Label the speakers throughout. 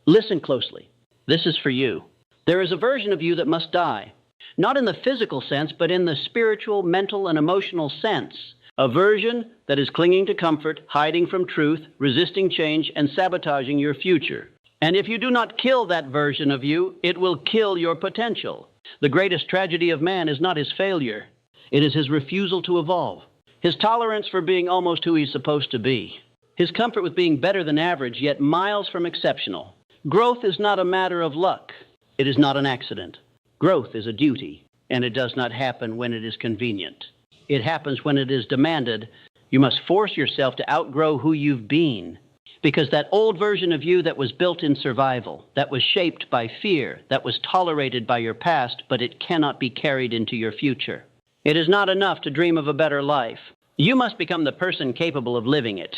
Speaker 1: Listen closely. This is for you. There is a version of you that must die. Not in the physical sense, but in the spiritual, mental, and emotional sense. A version that is clinging to comfort, hiding from truth, resisting change, and sabotaging your future. And if you do not kill that version of you, it will kill your potential. The greatest tragedy of man is not his failure. It is his refusal to evolve. His tolerance for being almost who he's supposed to be. His comfort with being better than average, yet miles from exceptional. Growth is not a matter of luck. It is not an accident. Growth is a duty, and it does not happen when it is convenient. It happens when it is demanded. You must force yourself to outgrow who you've been, because that old version of you that was built in survival, that was shaped by fear, that was tolerated by your past, but it cannot be carried into your future. It is not enough to dream of a better life. You must become the person capable of living it,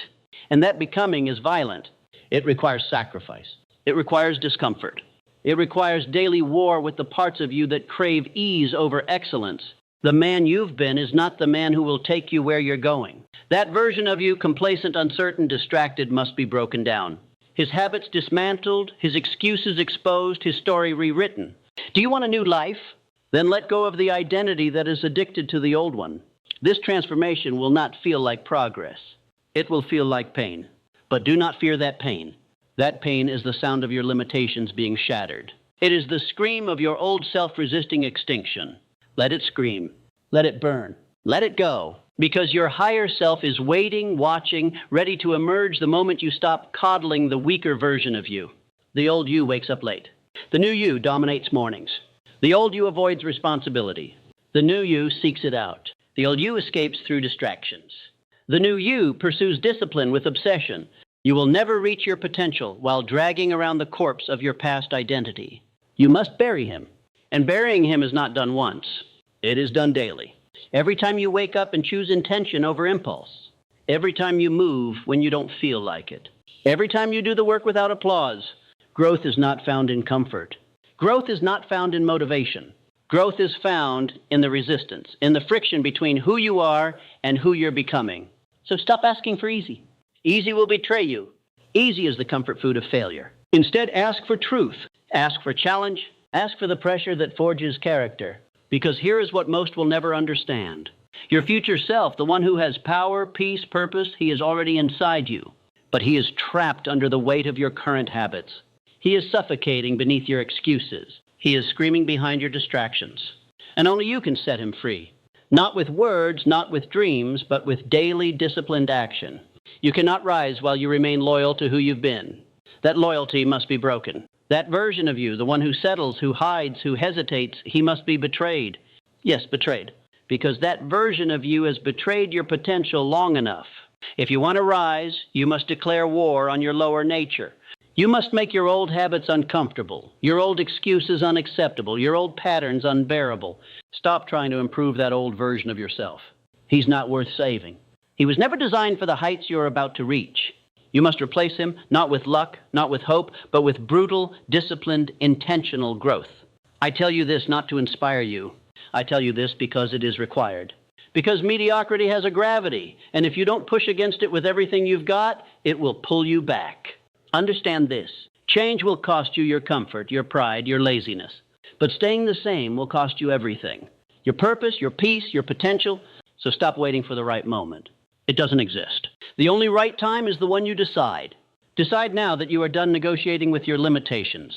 Speaker 1: and that becoming is violent. It requires sacrifice. It requires discomfort. It requires daily war with the parts of you that crave ease over excellence. The man you've been is not the man who will take you where you're going. That version of you, complacent, uncertain, distracted, must be broken down. His habits dismantled, his excuses exposed, his story rewritten. Do you want a new life? Then let go of the identity that is addicted to the old one. This transformation will not feel like progress. It will feel like pain. But do not fear that pain. That pain is the sound of your limitations being shattered. It is the scream of your old self resisting extinction. Let it scream. Let it burn. Let it go. Because your higher self is waiting, watching, ready to emerge the moment you stop coddling the weaker version of you. The old you wakes up late. The new you dominates mornings. The old you avoids responsibility. The new you seeks it out. The old you escapes through distractions. The new you pursues discipline with obsession. You will never reach your potential while dragging around the corpse of your past identity. You must bury him. And burying him is not done once. It is done daily. Every time you wake up and choose intention over impulse. Every time you move when you don't feel like it. Every time you do the work without applause. Growth is not found in comfort. Growth is not found in motivation. Growth is found in the resistance, in the friction between who you are and who you're becoming. So stop asking for easy. Easy will betray you. Easy is the comfort food of failure. Instead, ask for truth. Ask for challenge. Ask for the pressure that forges character. Because here is what most will never understand. Your future self, the one who has power, peace, purpose, he is already inside you. But he is trapped under the weight of your current habits. He is suffocating beneath your excuses. He is screaming behind your distractions. And only you can set him free. Not with words, not with dreams, but with daily disciplined action. You cannot rise while you remain loyal to who you've been. That loyalty must be broken. That version of you, the one who settles, who hides, who hesitates, he must be betrayed. Yes, betrayed. Because that version of you has betrayed your potential long enough. If you want to rise, you must declare war on your lower nature. You must make your old habits uncomfortable, your old excuses unacceptable, your old patterns unbearable. Stop trying to improve that old version of yourself. He's not worth saving. He was never designed for the heights you're about to reach. You must replace him, not with luck, not with hope, but with brutal, disciplined, intentional growth. I tell you this not to inspire you. I tell you this because it is required. Because mediocrity has a gravity, and if you don't push against it with everything you've got, it will pull you back. Understand this. Change will cost you your comfort, your pride, your laziness. But staying the same will cost you everything. Your purpose, your peace, your potential. So stop waiting for the right moment. It doesn't exist. The only right time is the one you decide. Decide now that you are done negotiating with your limitations.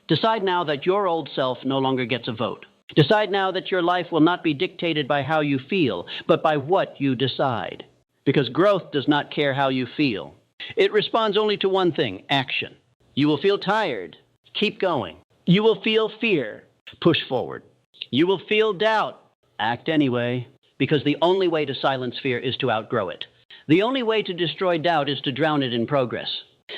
Speaker 1: Decide now that your old self no longer gets a vote. Decide now that your life will not be dictated by how you feel, but by what you decide. Because growth does not care how you feel. It responds only to one thing, action. You will feel tired. Keep going. You will feel fear. Push forward. You will feel doubt. Act anyway. Because the only way to silence fear is to outgrow it. The only way to destroy doubt is to drown it in progress.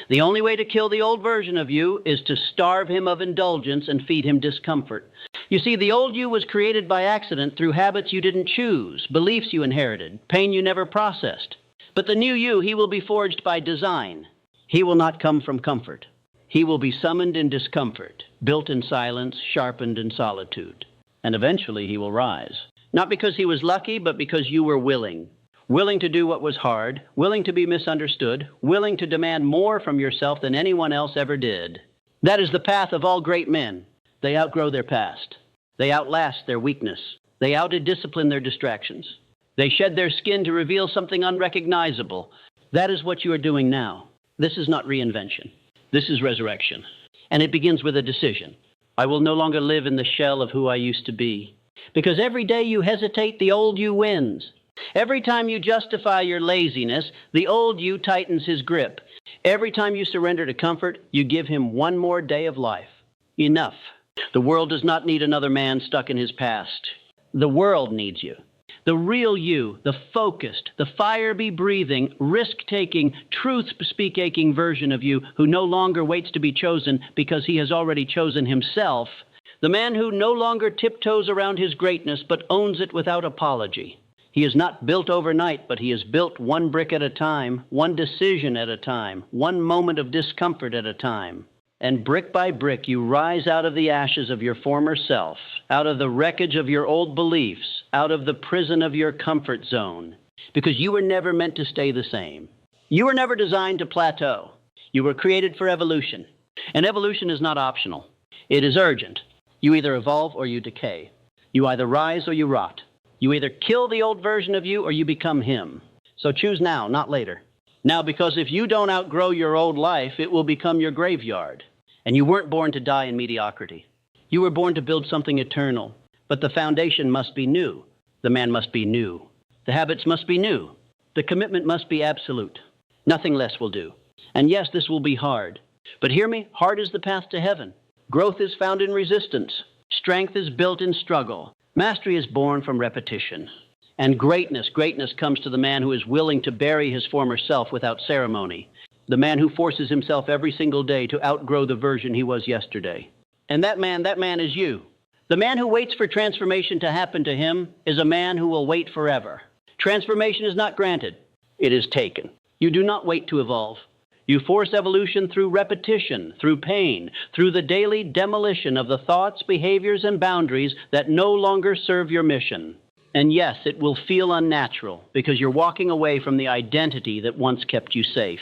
Speaker 1: The only way to kill the old version of you is to starve him of indulgence and feed him discomfort. You see, the old you was created by accident through habits you didn't choose, beliefs you inherited, pain you never processed. But the new you, he will be forged by design. He will not come from comfort. He will be summoned in discomfort, built in silence, sharpened in solitude. And eventually he will rise. Not because he was lucky, but because you were willing. Willing to do what was hard, willing to be misunderstood, willing to demand more from yourself than anyone else ever did. That is the path of all great men. They outgrow their past. They outlast their weakness. They out-discipline their distractions. They shed their skin to reveal something unrecognizable. That is what you are doing now. This is not reinvention. This is resurrection. And it begins with a decision. I will no longer live in the shell of who I used to be. Because every day you hesitate, the old you wins. Every time you justify your laziness, the old you tightens his grip. Every time you surrender to comfort, you give him one more day of life. Enough. The world does not need another man stuck in his past. The world needs you. The real you, the focused, the fire-be-breathing, risk-taking, truth-speaking version of you who no longer waits to be chosen because he has already chosen himself. The man who no longer tiptoes around his greatness but owns it without apology. He is not built overnight, but he is built one brick at a time, one decision at a time, one moment of discomfort at a time. And brick by brick, you rise out of the ashes of your former self, out of the wreckage of your old beliefs, out of the prison of your comfort zone, because you were never meant to stay the same. You were never designed to plateau. You were created for evolution. And evolution is not optional. It is urgent. You either evolve or you decay. You either rise or you rot. You either kill the old version of you or you become him. So choose now, not later. Now, because if you don't outgrow your old life, it will become your graveyard. And you weren't born to die in mediocrity. You were born to build something eternal. But the foundation must be new. The man must be new. The habits must be new. The commitment must be absolute. Nothing less will do. And yes, this will be hard. But hear me, hard is the path to heaven. Growth is found in resistance. Strength is built in struggle. Mastery is born from repetition. And greatness comes to the man who is willing to bury his former self without ceremony. The man who forces himself every single day to outgrow the version he was yesterday. And that man is you. The man who waits for transformation to happen to him is a man who will wait forever. Transformation is not granted. It is taken. You do not wait to evolve. You force evolution through repetition, through pain, through the daily demolition of the thoughts, behaviors, and boundaries that no longer serve your mission. And yes, it will feel unnatural because you're walking away from the identity that once kept you safe.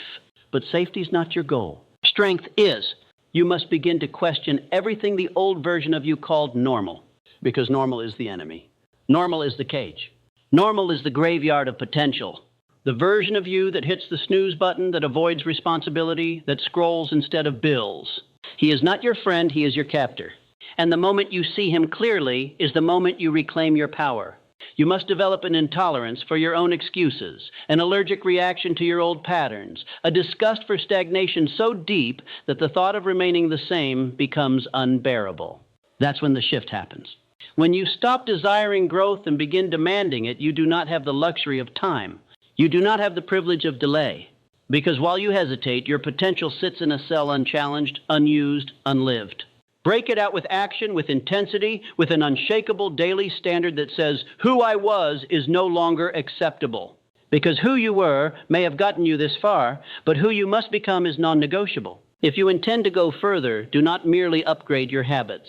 Speaker 1: But safety is not your goal. Strength is. You must begin to question everything the old version of you called normal, because normal is the enemy. Normal is the cage. Normal is the graveyard of potential. The version of you that hits the snooze button, that avoids responsibility, that scrolls instead of bills. He is not your friend, he is your captor. And the moment you see him clearly is the moment you reclaim your power. You must develop an intolerance for your own excuses, an allergic reaction to your old patterns, a disgust for stagnation so deep that the thought of remaining the same becomes unbearable. That's when the shift happens. When you stop desiring growth and begin demanding it, you do not have the luxury of time. You do not have the privilege of delay. Because while you hesitate, your potential sits in a cell unchallenged, unused, unlived. Break it out with action, with intensity, with an unshakable daily standard that says, who I was is no longer acceptable. Because who you were may have gotten you this far, but who you must become is non-negotiable. If you intend to go further, do not merely upgrade your habits.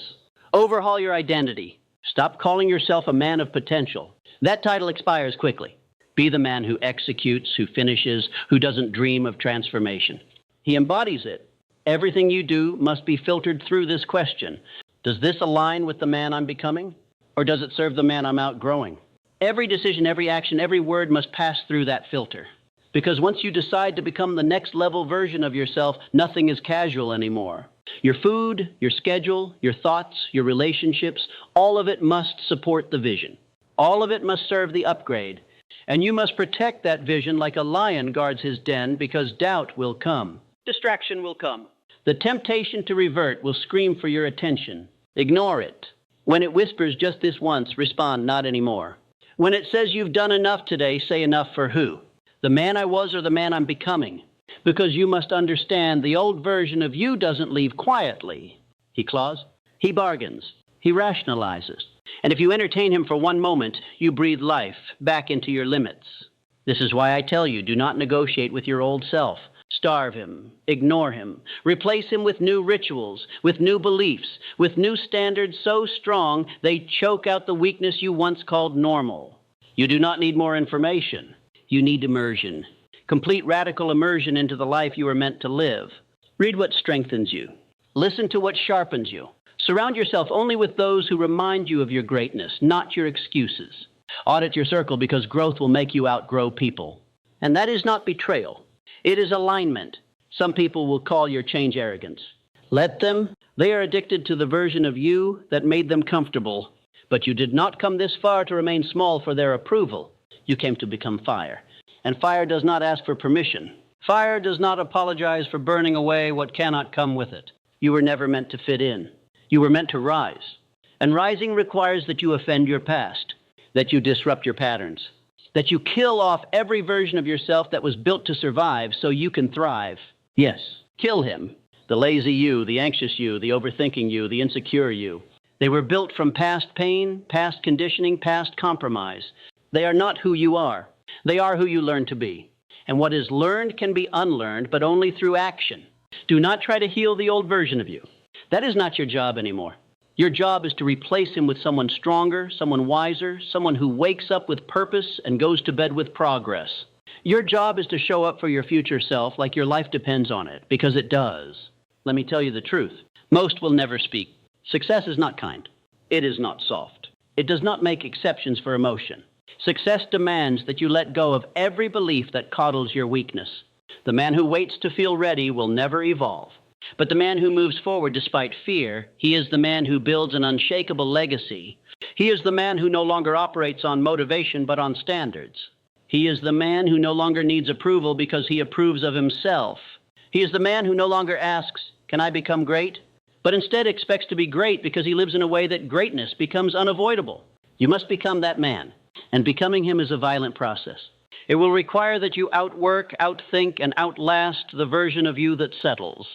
Speaker 1: Overhaul your identity. Stop calling yourself a man of potential. That title expires quickly. Be the man who executes, who finishes, who doesn't dream of transformation. He embodies it. Everything you do must be filtered through this question. Does this align with the man I'm becoming? Or does it serve the man I'm outgrowing? Every decision, every action, every word must pass through that filter. Because once you decide to become the next level version of yourself, nothing is casual anymore. Your food, your schedule, your thoughts, your relationships, all of it must support the vision. All of it must serve the upgrade. And you must protect that vision like a lion guards his den, because doubt will come. Distraction will come. The temptation to revert will scream for your attention. Ignore it. When it whispers just this once, respond, not anymore. When it says you've done enough today, say enough for who? The man I was or the man I'm becoming? Because you must understand the old version of you doesn't leave quietly. He claws. He bargains. He rationalizes. And if you entertain him for one moment, you breathe life back into your limits. This is why I tell you, do not negotiate with your old self. Starve him, ignore him, replace him with new rituals, with new beliefs, with new standards so strong they choke out the weakness you once called normal. You do not need more information. You need immersion. Complete radical immersion into the life you were meant to live. Read what strengthens you. Listen to what sharpens you. Surround yourself only with those who remind you of your greatness, not your excuses. Audit your circle because growth will make you outgrow people. And that is not betrayal. It is alignment. Some people will call your change arrogance. Let them. They are addicted to the version of you that made them comfortable. But you did not come this far to remain small for their approval. You came to become fire. And fire does not ask for permission. Fire does not apologize for burning away what cannot come with it. You were never meant to fit in. You were meant to rise. And rising requires that you offend your past, that you disrupt your patterns, that you kill off every version of yourself that was built to survive so you can thrive. Yes, kill him. The lazy you, the anxious you, the overthinking you, the insecure you. They were built from past pain, past conditioning, past compromise. They are not who you are. They are who you learn to be. And what is learned can be unlearned, but only through action. Do not try to heal the old version of you. That is not your job anymore. Your job is to replace him with someone stronger, someone wiser, someone who wakes up with purpose and goes to bed with progress. Your job is to show up for your future self like your life depends on it, because it does. Let me tell you the truth. Most will never speak. Success is not kind. It is not soft. It does not make exceptions for emotion. Success demands that you let go of every belief that coddles your weakness. The man who waits to feel ready will never evolve. But the man who moves forward despite fear, he is the man who builds an unshakable legacy. He is the man who no longer operates on motivation but on standards. He is the man who no longer needs approval because he approves of himself. He is the man who no longer asks, "Can I become great?" but instead expects to be great because he lives in a way that greatness becomes unavoidable. You must become that man, and becoming him is a violent process. It will require that you outwork, outthink, and outlast the version of you that settles.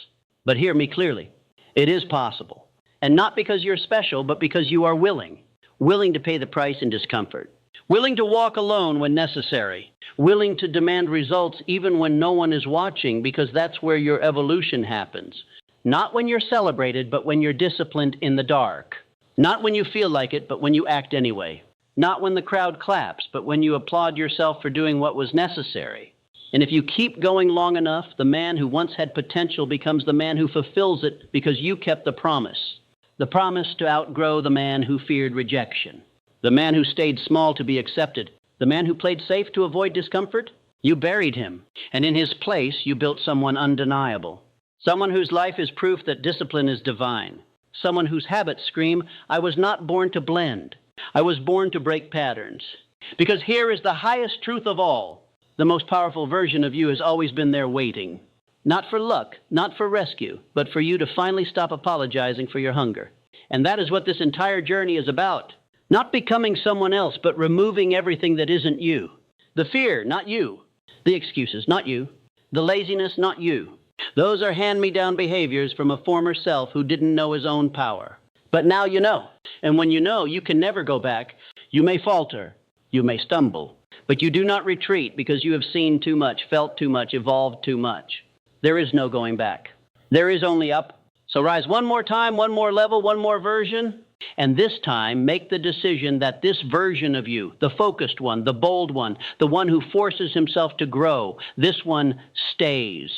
Speaker 1: But hear me clearly. It is possible. And not because you're special, but because you are willing. Willing to pay the price in discomfort. Willing to walk alone when necessary. Willing to demand results even when no one is watching, because that's where your evolution happens. Not when you're celebrated, but when you're disciplined in the dark. Not when you feel like it, but when you act anyway. Not when the crowd claps, but when you applaud yourself for doing what was necessary. And if you keep going long enough, the man who once had potential becomes the man who fulfills it because you kept the promise. The promise to outgrow the man who feared rejection. The man who stayed small to be accepted. The man who played safe to avoid discomfort. You buried him, and in his place you built someone undeniable. Someone whose life is proof that discipline is divine. Someone whose habits scream, "I was not born to blend. I was born to break patterns." Because here is the highest truth of all. The most powerful version of you has always been there waiting. Not for luck, not for rescue, but for you to finally stop apologizing for your hunger. And that is what this entire journey is about. Not becoming someone else, but removing everything that isn't you. The fear, not you. The excuses, not you. The laziness, not you. Those are hand-me-down behaviors from a former self who didn't know his own power. But now you know. And when you know, you can never go back. You may falter. You may stumble. But you do not retreat because you have seen too much, felt too much, evolved too much. There is no going back. There is only up. So rise one more time, one more level, one more version. And this time, make the decision that this version of you, the focused one, the bold one, the one who forces himself to grow, this one stays.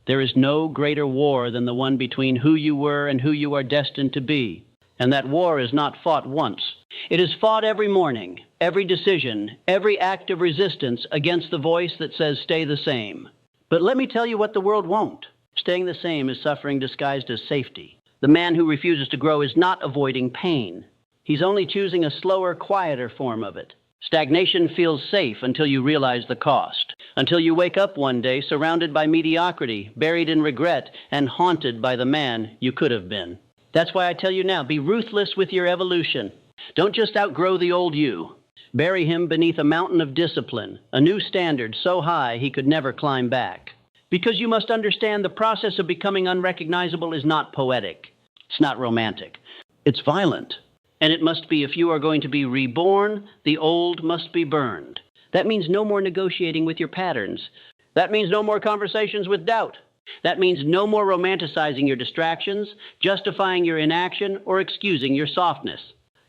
Speaker 1: There is no greater war than the one between who you were and who you are destined to be. And that war is not fought once. It is fought every morning, every decision, every act of resistance against the voice that says stay the same. But let me tell you what the world won't. Staying the same is suffering disguised as safety. The man who refuses to grow is not avoiding pain. He's only choosing a slower, quieter form of it. Stagnation feels safe until you realize the cost. Until you wake up one day surrounded by mediocrity, buried in regret, and haunted by the man you could have been. That's why I tell you now, be ruthless with your evolution. Don't just outgrow the old you. Bury him beneath a mountain of discipline, a new standard so high he could never climb back. Because you must understand the process of becoming unrecognizable is not poetic. It's not romantic. It's violent. And it must be, if you are going to be reborn, the old must be burned. That means no more negotiating with your patterns. That means no more conversations with doubt. That means no more romanticizing your distractions, justifying your inaction, or excusing your softness.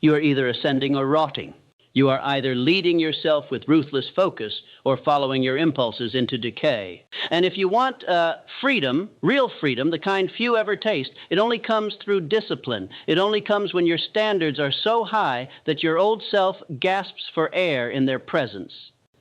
Speaker 1: You are either ascending or rotting. You are either leading yourself with ruthless focus or following your impulses into decay. And if you want freedom, real freedom, the kind few ever taste, it only comes through discipline. It only comes when your standards are so high that your old self gasps for air in their presence.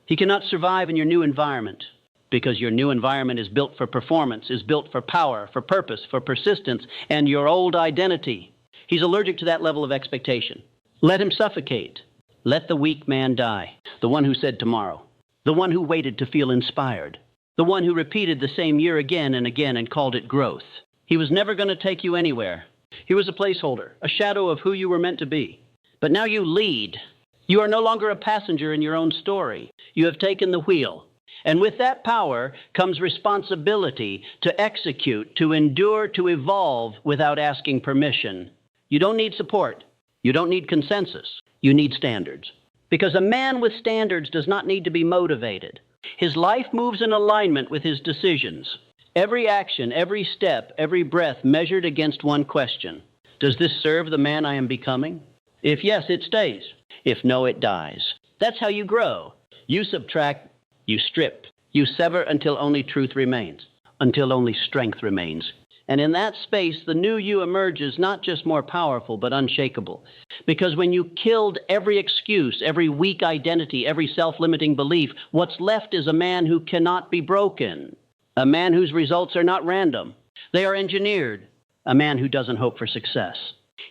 Speaker 1: He cannot survive in your new environment because your new environment is built for performance, is built for power, for purpose, for persistence, and your old identity. He's allergic to that level of expectation. Let him suffocate. Let the weak man die, the one who said tomorrow, the one who waited to feel inspired, the one who repeated the same year again and again and called it growth. He was never going to take you anywhere. He was a placeholder, a shadow of who you were meant to be. But now you lead. You are no longer a passenger in your own story. You have taken the wheel. And with that power comes responsibility to execute, to endure, to evolve without asking permission. You don't need support. You don't need consensus. You need standards. Because a man with standards does not need to be motivated. His life moves in alignment with his decisions. Every action, every step, every breath measured against one question. Does this serve the man I am becoming? If yes, it stays. If no, it dies. That's how you grow. You subtract, you strip, you sever until only truth remains, until only strength remains. And in that space, the new you emerges not just more powerful, but unshakable. Because when you killed every excuse, every weak identity, every self-limiting belief, what's left is a man who cannot be broken. A man whose results are not random. They are engineered. A man who doesn't hope for success.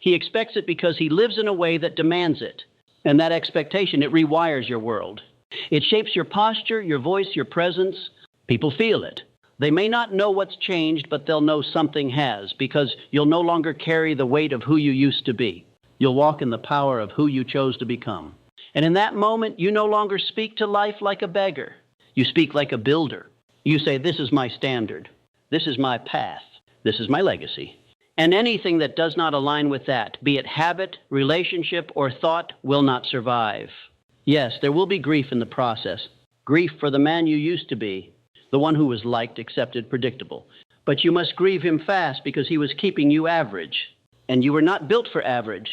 Speaker 1: He expects it because he lives in a way that demands it. And that expectation, it rewires your world. It shapes your posture, your voice, your presence. People feel it. They may not know what's changed, but they'll know something has, because you'll no longer carry the weight of who you used to be. You'll walk in the power of who you chose to become. And in that moment, you no longer speak to life like a beggar. You speak like a builder. You say, this is my standard. This is my path. This is my legacy. And anything that does not align with that, be it habit, relationship, or thought, will not survive. Yes, there will be grief in the process. Grief for the man you used to be. The one who was liked, accepted, predictable. But you must grieve him fast because he was keeping you average. And you were not built for average.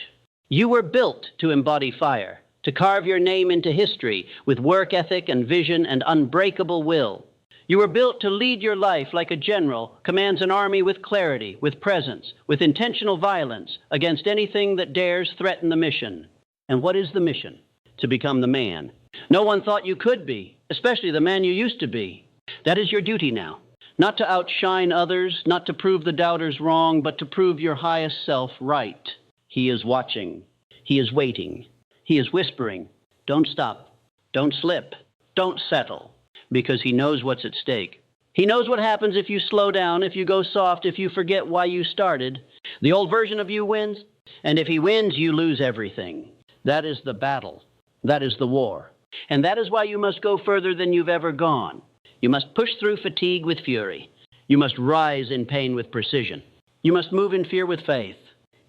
Speaker 1: You were built to embody fire, to carve your name into history with work ethic and vision and unbreakable will. You were built to lead your life like a general commands an army with clarity, with presence, with intentional violence against anything that dares threaten the mission. And what is the mission? To become the man. No one thought you could be, especially the man you used to be. That is your duty now. Not to outshine others, not to prove the doubters wrong, but to prove your highest self right. He is watching. He is waiting. He is whispering. Don't stop. Don't slip. Don't settle. Because he knows what's at stake. He knows what happens if you slow down, if you go soft, if you forget why you started. The old version of you wins, and if he wins, you lose everything. That is the battle. That is the war. And that is why you must go further than you've ever gone. You must push through fatigue with fury. You must rise in pain with precision. You must move in fear with faith,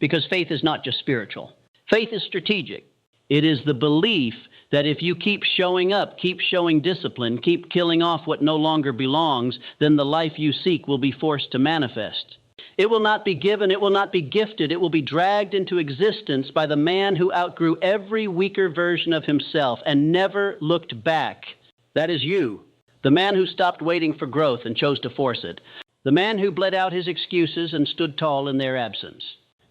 Speaker 1: because faith is not just spiritual. Faith is strategic. It is the belief that if you keep showing up, keep showing discipline, keep killing off what no longer belongs, then the life you seek will be forced to manifest. It will not be given, it will not be gifted, it will be dragged into existence by the man who outgrew every weaker version of himself and never looked back. That is you. The man who stopped waiting for growth and chose to force it. The man who bled out his excuses and stood tall in their absence.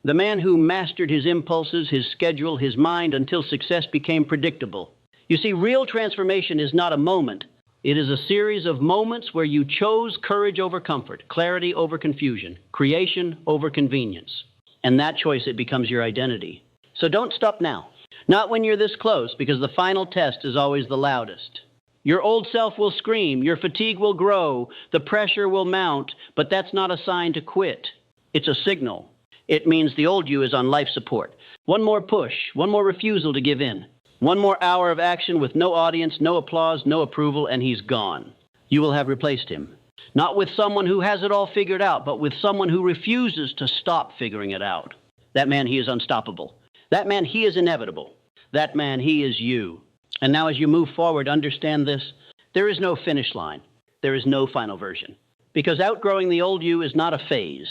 Speaker 1: The man who mastered his impulses, his schedule, his mind until success became predictable. You see, real transformation is not a moment. It is a series of moments where you chose courage over comfort, clarity over confusion, creation over convenience. And that choice, it becomes your identity. So don't stop now. Not when you're this close, because the final test is always the loudest. Your old self will scream, your fatigue will grow, the pressure will mount, but that's not a sign to quit. It's a signal. It means the old you is on life support. One more push, one more refusal to give in. One more hour of action with no audience, no applause, no approval, and he's gone. You will have replaced him. Not with someone who has it all figured out, but with someone who refuses to stop figuring it out. That man, he is unstoppable. That man, he is inevitable. That man, he is you. And now as you move forward, understand this. There is no finish line. There is no final version. Because outgrowing the old you is not a phase.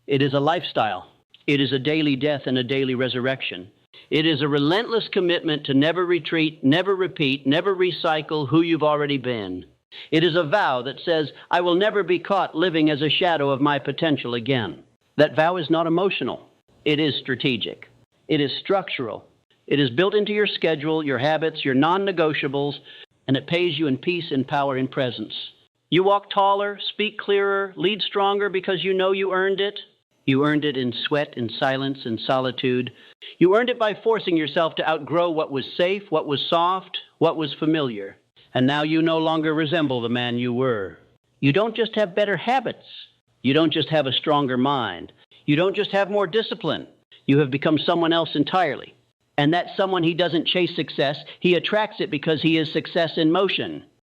Speaker 1: It is a lifestyle. It is a daily death and a daily resurrection. It is a relentless commitment to never retreat, never repeat, never recycle who you've already been. It is a vow that says, I will never be caught living as a shadow of my potential again. That vow is not emotional. It is strategic. It is structural. It is built into your schedule, your habits, your non-negotiables, and it pays you in peace and power in presence. You walk taller, speak clearer, lead stronger because you know you earned it. You earned it in sweat, in silence, in solitude. You earned it by forcing yourself to outgrow what was safe, what was soft, what was familiar. And now you no longer resemble the man you were. You don't just have better habits. You don't just have a stronger mind. You don't just have more discipline. You have become someone else entirely. And that someone, he doesn't chase success. He attracts it because he is success in motion.